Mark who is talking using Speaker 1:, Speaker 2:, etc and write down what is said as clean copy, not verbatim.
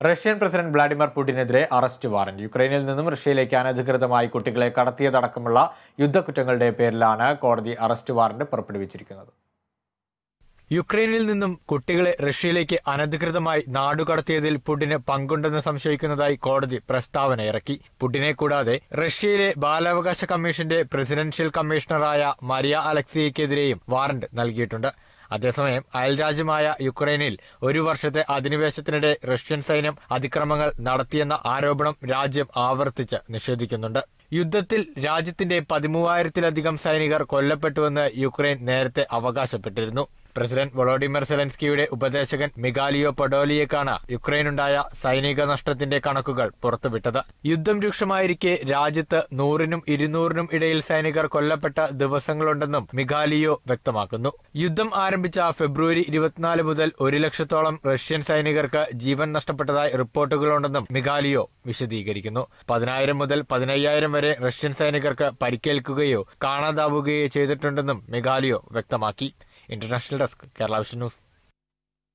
Speaker 1: Russian president Vladimir പുടിനെതിരെ arrest warrant. യുക്രൈനിൽ നിന്നും റഷ്യയിലേക്ക് അനധികൃതമായി കുട്ടികളെ കടത്തിയതടക്കമുള്ള യുദ്ധക്കുറ്റങ്ങളുടെ പേരിലാണ് കോടതി അറസ്റ്റ് വാറന്റ് പുറപ്പെടുവിച്ചിരിക്കുന്നത്. യുക്രൈനിൽ നിന്നും കുട്ടികളെ റഷ്യയിലേക്ക് അനധികൃതമായി നാടുകടത്തിയതിൽ പുടിന് പങ്കുണ്ടെന്ന് സംശയിക്കുന്നതായി കോടതി പ്രസ്താവന ഇറക്കി. പുടിനെ കൂടാതെ റഷ്യയിലെ ബാലാവകാശ കമ്മീഷന്റെ പ്രസിഡൻഷ്യൽ കമ്മീഷണറായ മരിയ അലക്സിയയ്ക്കെതിരെയും വാറന്റ് നൽകിയിട്ടുണ്ട്. അതേസമയം അയൽരാജ്യമായ യുക്രൈനിൽ 1 വർഷത്തെ അധിനിവേശത്തിനിടെ റഷ്യൻ സൈന്യം അതിക്രമങ്ങൾ നടത്തിയെന്ന ആരോപണം രാജ്യം ആവർത്തിച്ച് നിഷേധിക്കുന്നുണ്ട്. യുദ്ധത്തിൽ രാജ്യത്തിന്റെ 13,000-ലധികം സൈനികർ കൊല്ലപ്പെട്ടുവെന്ന് യുക്രൈൻ നേരത്തെ അവകാശപ്പെട്ടിരുന്നു. പ്രസിഡന്റ് വൊളോഡിമിർ സെലൻസ്കിയുടെ ഉപദേശകൻ മിഖാലിയോ പൊഡോലിയക്കാണ് യുക്രൈനുണ്ടായ സൈനിക നഷ്ടത്തിന്റെ കണക്കുകൾ പുറത്തുവിട്ടത്. യുദ്ധം രൂക്ഷമായിരിക്കെ രാജ്യത്ത് 100-നും 200-നും ഇടയിൽ സൈനികർ കൊല്ലപ്പെട്ട ദിവസങ്ങളുണ്ടെന്നും മിഖാലിയോ വ്യക്തമാക്കുന്നു. യുദ്ധം ആരംഭിച്ച ഫെബ്രുവരി 24 മുതൽ 1 ലക്ഷത്തോളം റഷ്യൻ സൈനികർക്ക് ജീവൻ നഷ്ടപ്പെട്ടതായി റിപ്പോർട്ടുകളുണ്ടെന്നും മിഖാലിയോ വിശദീകരിക്കുന്നു. 10,000 മുതൽ 15,000 വരെ റഷ്യൻ സൈനികർക്ക് പരിക്കേൽക്കുകയോ കാണാതാവുകയോ ചെയ്തിട്ടുണ്ടെന്നും മിഖാലിയോ വ്യക്തമാക്കി. International desk, Kerala vision news.